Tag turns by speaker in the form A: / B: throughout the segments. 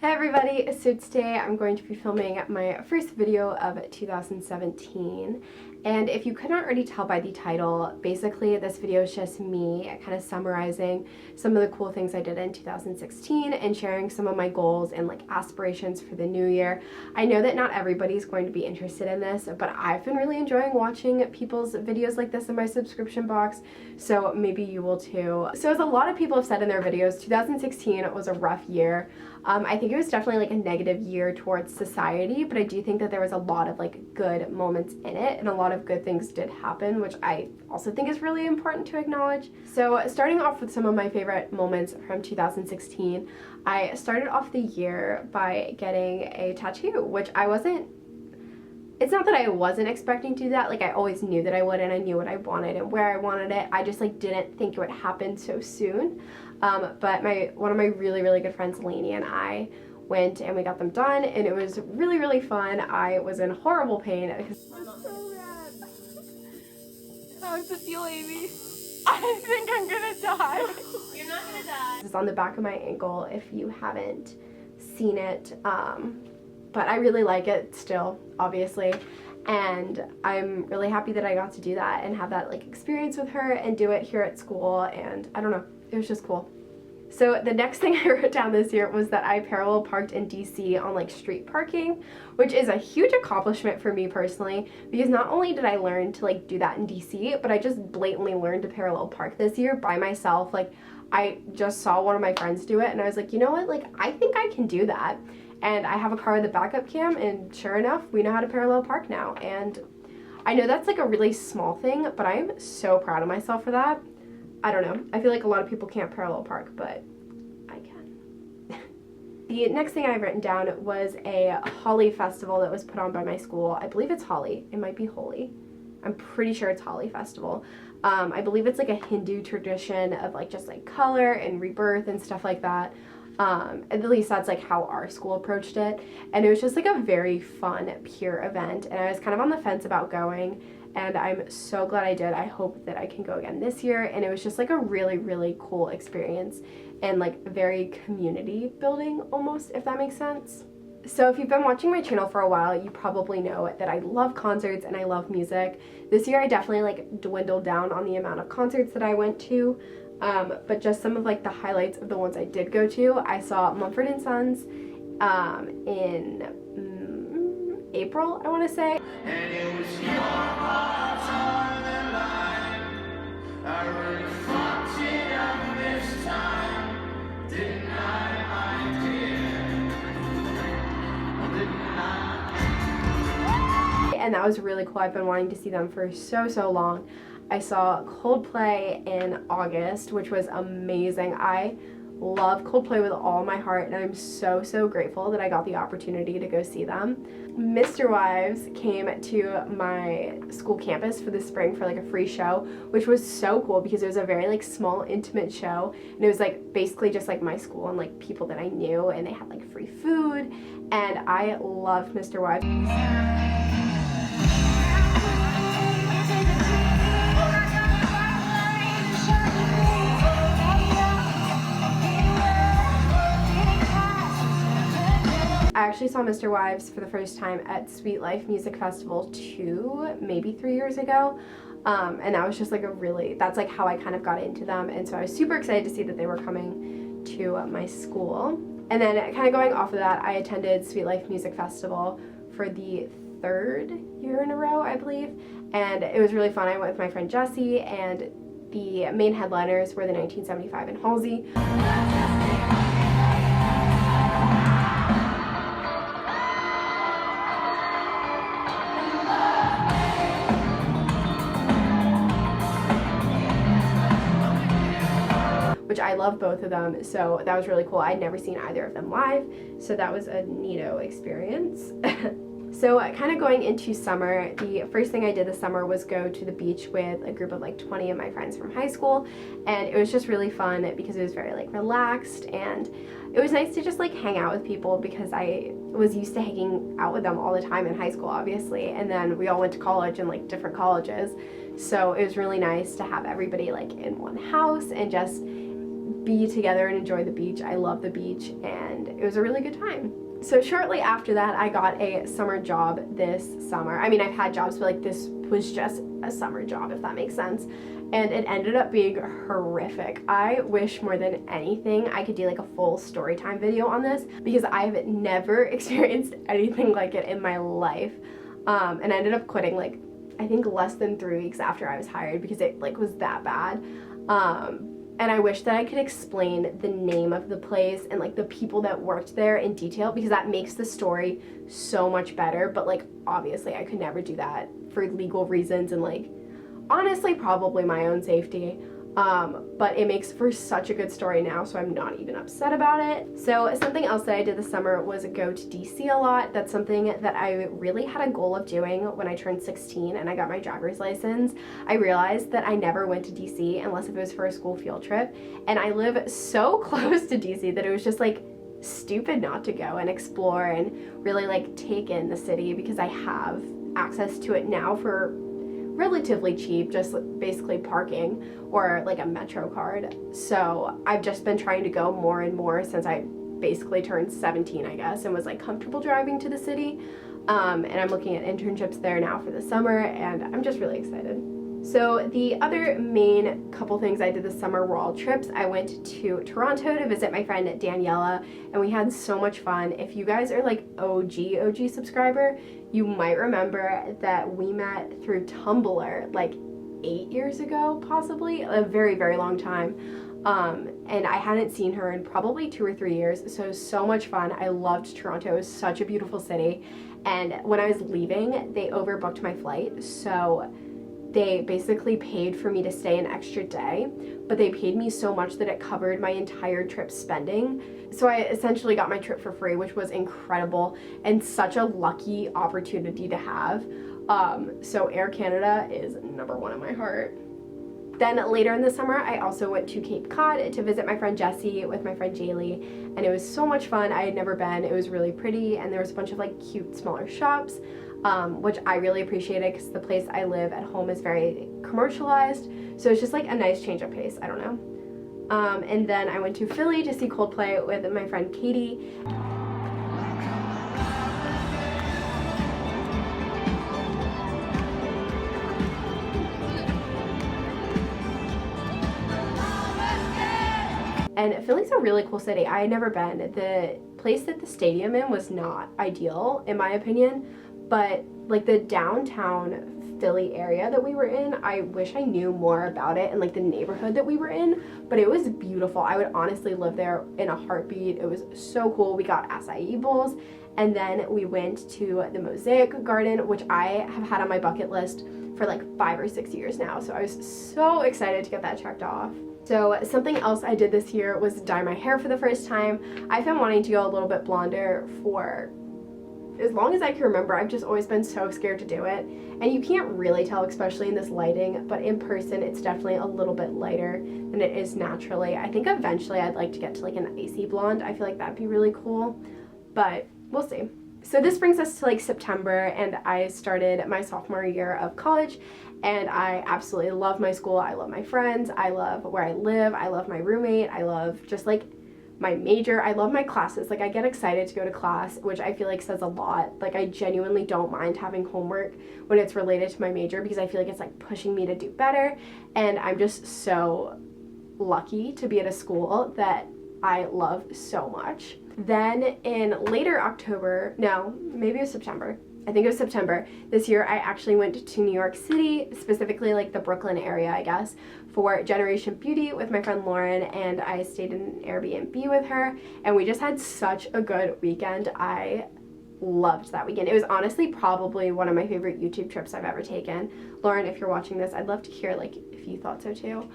A: Hey everybody, so today I'm going to be filming my first video of 2017, and if you couldn't already tell by the title, basically this video is just me kind of summarizing some of the cool things I did in 2016 and sharing some of my goals and like aspirations for the new year. I know that not everybody's going to be interested in this, but I've been really enjoying watching people's videos like this in my subscription box, so maybe you will too. So as a lot of people have said in their videos, 2016 was a rough year. I think it was definitely like a negative year towards society, but I do think that there was a lot of like good moments in it and a lot of good things did happen, which I also think is really important to acknowledge. So starting off with some of my favorite moments from 2016, I started off the year by getting a tattoo, which it's not that I wasn't expecting to do that, like I always knew that I would and I knew what I wanted and where I wanted it. I just like didn't think it would happen so soon. But one of my really good friends, Lainey, and I went and we got them done and it was really fun. I was in horrible pain.
B: It's so rad. How does it feel, Amy? I think I'm gonna die. You're not gonna die.
A: It's on the back of my ankle if you haven't seen it. But I really like it still, obviously, and I'm really happy that I got to do that and have that like experience with her and do it here at school, and I don't know, it was just cool. So the next thing I wrote down this year was that I parallel parked in DC on like street parking, which is a huge accomplishment for me personally, because not only did I learn to like do that in DC, but I just blatantly learned to parallel park this year by myself. Like I just saw one of my friends do it and I was like, you know what, like I think I can do that. And I have a car with a backup cam, and sure enough, we know how to parallel park now. And I know that's like a really small thing, but I'm so proud of myself for that. I don't know. I feel like a lot of people can't parallel park, but I can. The next thing I've written down was a Holi festival that was put on by my school. I believe it's Holi. It might be Holi. I'm pretty sure it's Holi festival. I believe it's like a Hindu tradition of like just like color and rebirth and stuff like that. At least that's like how our school approached it, and it was just like a very fun, pure event, and I was kind of on the fence about going, and I'm so glad I did. I hope that I can go again this year, and it was just like a really cool experience and like very community building almost, if that makes sense. So if you've been watching my channel for a while, you probably know that I love concerts and I love music. This year I definitely like dwindled down on the amount of concerts that I went to. But just some of like the highlights of the ones I did go to. I saw Mumford & Sons in April, I want to say. And it was your heart on the line. I really fucked it up this time. Didn't I, my dear? Didn't I? And that was really cool. I've been wanting to see them for so long. I saw Coldplay in August, which was amazing. I love Coldplay with all my heart, and I'm so grateful that I got the opportunity to go see them. Mr. Wives came to my school campus for the spring for like a free show, which was so cool because it was a very like small, intimate show, and it was like basically just like my school and like people that I knew, and they had like free food, and I loved Mr. Wives. I actually saw Mr. Wives for the first time at Sweet Life Music Festival maybe 3 years ago, and that was just like that's like how I kind of got into them, and so I was super excited to see that they were coming to my school. And then kind of going off of that, I attended Sweet Life Music Festival for the 3rd year in a row, I believe, and it was really fun. I went with my friend Jessie, and the main headliners were the 1975 and Halsey. Which I love both of them, so that was really cool. I'd never seen either of them live, so that was a neato experience. So kind of going into summer, the first thing I did this summer was go to the beach with a group of like 20 of my friends from high school, and it was just really fun because it was very like relaxed, and it was nice to just like hang out with people because I was used to hanging out with them all the time in high school, obviously, and then we all went to college in like different colleges, so it was really nice to have everybody like in one house and just be together and enjoy the beach. I love the beach, and it was a really good time. So shortly after that, I got a summer job this summer. I mean, I've had jobs, but like this was just a summer job, if that makes sense. And it ended up being horrific. I wish more than anything I could do like a full story time video on this, because I've never experienced anything like it in my life. And I ended up quitting like, I think less than 3 weeks after I was hired, because it like was that bad. And I wish that I could explain the name of the place and like the people that worked there in detail, because that makes the story so much better. But like obviously I could never do that for legal reasons and like honestly probably my own safety. But it makes for such a good story now, so I'm not even upset about it. So something else that I did this summer was go to DC a lot. That's something that I really had a goal of doing when I turned 16 and I got my driver's license. I realized that I never went to DC unless if it was for a school field trip, and I live so close to DC that it was just like stupid not to go and explore and really like take in the city, because I have access to it now for relatively cheap, just basically parking or like a Metro card. So I've just been trying to go more and more since I basically turned 17, I guess, and was like comfortable driving to the city. And I'm looking at internships there now for the summer, and I'm just really excited. So the other main couple things I did this summer were all trips. I went to Toronto to visit my friend Daniela, and we had so much fun. If you guys are like OG subscriber, you might remember that we met through Tumblr like 8 years ago, possibly, a very, very long time. And I hadn't seen her in probably 2 or 3 years, so much fun. I loved Toronto. It was such a beautiful city. And when I was leaving, they overbooked my flight, so they basically paid for me to stay an extra day, but they paid me so much that it covered my entire trip spending. So I essentially got my trip for free, which was incredible and such a lucky opportunity to have. So Air Canada is number one in my heart. Then later in the summer, I also went to Cape Cod to visit my friend Jessie with my friend Jaylee, and it was so much fun. I had never been. It was really pretty, and there was a bunch of like cute smaller shops, which I really appreciated, because the place I live at home is very commercialized, so it's just like a nice change of pace. I don't know. And then I went to Philly to see Coldplay with my friend Katie. And Philly's a really cool city. I had never been. The place that the stadium in was not ideal, in my opinion, but like the downtown Philly area that we were in, I wish I knew more about it and like the neighborhood that we were in, but it was beautiful. I would honestly live there in a heartbeat. It was so cool. We got acai bowls, and then we went to the Mosaic Garden, which I have had on my bucket list for like 5 or 6 years now, so I was so excited to get that checked off. So something else I did this year was dye my hair for the first time. I've been wanting to go a little bit blonder for as long as I can remember. I've just always been so scared to do it, and you can't really tell, especially in this lighting, but in person it's definitely a little bit lighter than it is naturally. I think eventually I'd like to get to like an icy blonde. I feel like that'd be really cool, but we'll see. So this brings us to like September, and I started my sophomore year of college, and I absolutely love my school. I love my friends. I love where I live. I love my roommate. I love just like my major. I love my classes. Like I get excited to go to class, which I feel like says a lot. Like I genuinely don't mind having homework when it's related to my major, because I feel like it's like pushing me to do better, and I'm just so lucky to be at a school that I love so much. Then in later October, no, maybe it was September. I think it was September this year, I actually went to New York City, specifically like the Brooklyn area, I guess, for Generation Beauty with my friend Lauren, and I stayed in an Airbnb with her, and we just had such a good weekend. I loved that weekend. It was honestly probably one of my favorite YouTube trips I've ever taken. Lauren, if you're watching this, I'd love to hear like if you thought so too.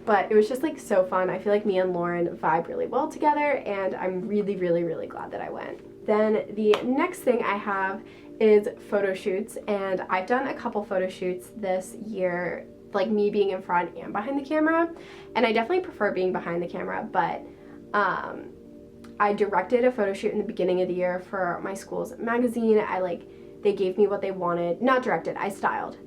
A: But it was just like so fun. I feel like me and Lauren vibe really well together, and I'm really, really, really glad that I went. Then the next thing I have is photo shoots, and I've done a couple photo shoots this year, like me being in front and behind the camera, and I definitely prefer being behind the camera, but I directed a photo shoot in the beginning of the year for my school's magazine. They gave me what they wanted, not directed, I styled,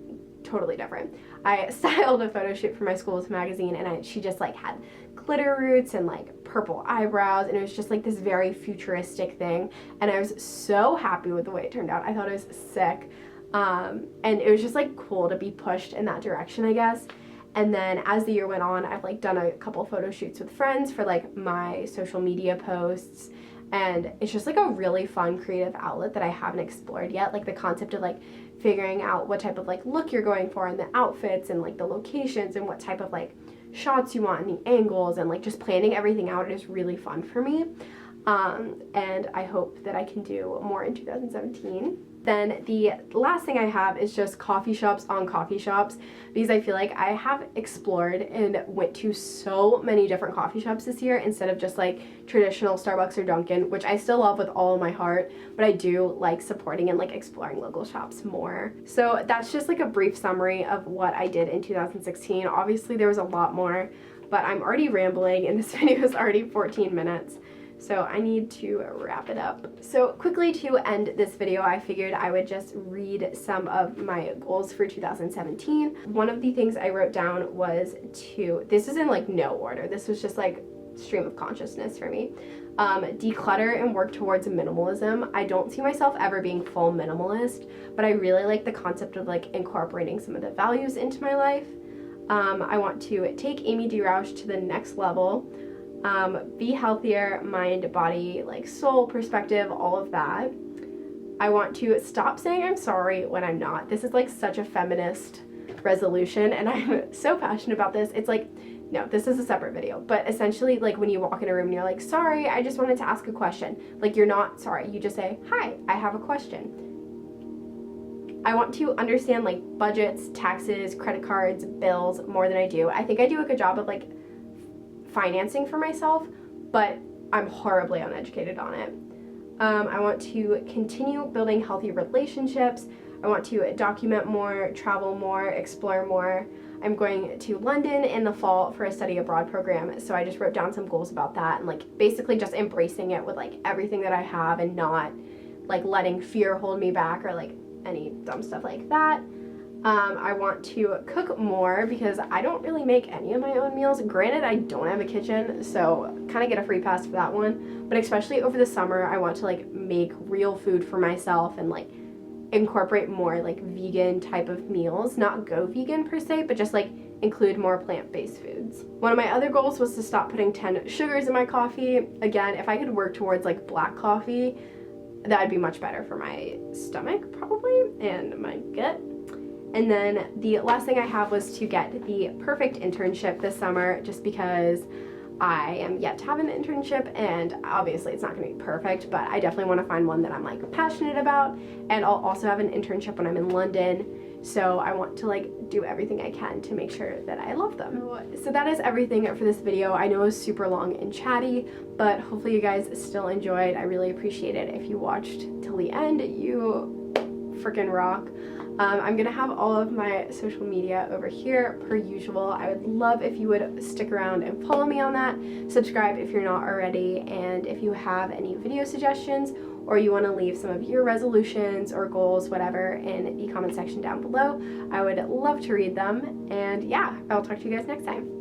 A: totally different. I styled a photo shoot for my school's magazine, and she just like had glitter roots and like purple eyebrows, and it was just like this very futuristic thing, and I was so happy with the way it turned out. I thought it was sick, and it was just like cool to be pushed in that direction, I guess. And then as the year went on, I've like done a couple photo shoots with friends for like my social media posts, and it's just like a really fun creative outlet that I haven't explored yet. Like the concept of like figuring out what type of like look you're going for and the outfits and like the locations and what type of like shots you want and the angles and like just planning everything out is really fun for me. And I hope that I can do more in 2017. Then the last thing I have is just coffee shops on coffee shops, because I feel like I have explored and went to so many different coffee shops this year instead of just like traditional Starbucks or Dunkin', which I still love with all of my heart, but I do like supporting and like exploring local shops more. So that's just like a brief summary of what I did in 2016. Obviously there was a lot more, but I'm already rambling and this video is already 14 minutes. So I need to wrap it up. So quickly to end this video, I figured I would just read some of my goals for 2017. One of the things I wrote down was this is in like no order, this was just like stream of consciousness for me. Declutter and work towards minimalism. I don't see myself ever being full minimalist, but I really like the concept of like incorporating some of the values into my life. I want to take amydrauch to the next level. Be healthier, mind, body, like soul perspective, all of that. I want to stop saying I'm sorry when I'm not. This is like such a feminist resolution, and I'm so passionate about this. It's like, no, this is a separate video, but essentially like when you walk in a room and you're like, sorry, I just wanted to ask a question. Like you're not sorry, you just say, hi, I have a question. I want to understand like budgets, taxes, credit cards, bills more than I do. I think I do a good job of like financing for myself, but I'm horribly uneducated on it. I want to continue building healthy relationships. I want to document more, travel more, explore more. I'm going to London in the fall for a study abroad program, so I just wrote down some goals about that and like basically just embracing it with like everything that I have and not like letting fear hold me back or like any dumb stuff like that. I want to cook more because I don't really make any of my own meals. Granted, I don't have a kitchen, so kind of get a free pass for that one. But especially over the summer, I want to like make real food for myself and like incorporate more like vegan type of meals. Not go vegan per se, but just like include more plant-based foods. One of my other goals was to stop putting 10 sugars in my coffee. Again, if I could work towards like black coffee, that would be much better for my stomach probably and my gut. And then the last thing I have was to get the perfect internship this summer, just because I am yet to have an internship, and obviously it's not going to be perfect, but I definitely want to find one that I'm like passionate about. And I'll also have an internship when I'm in London, so I want to like do everything I can to make sure that I love them. So that is everything for this video. I know it was super long and chatty, but hopefully you guys still enjoyed. I really appreciate it. If you watched till the end, you freaking rock. I'm gonna have all of my social media over here per usual. I would love if you would stick around and follow me on that. Subscribe if you're not already, and if you have any video suggestions or you want to leave some of your resolutions or goals, whatever, in the comment section down below, I would love to read them. And yeah, I'll talk to you guys next time.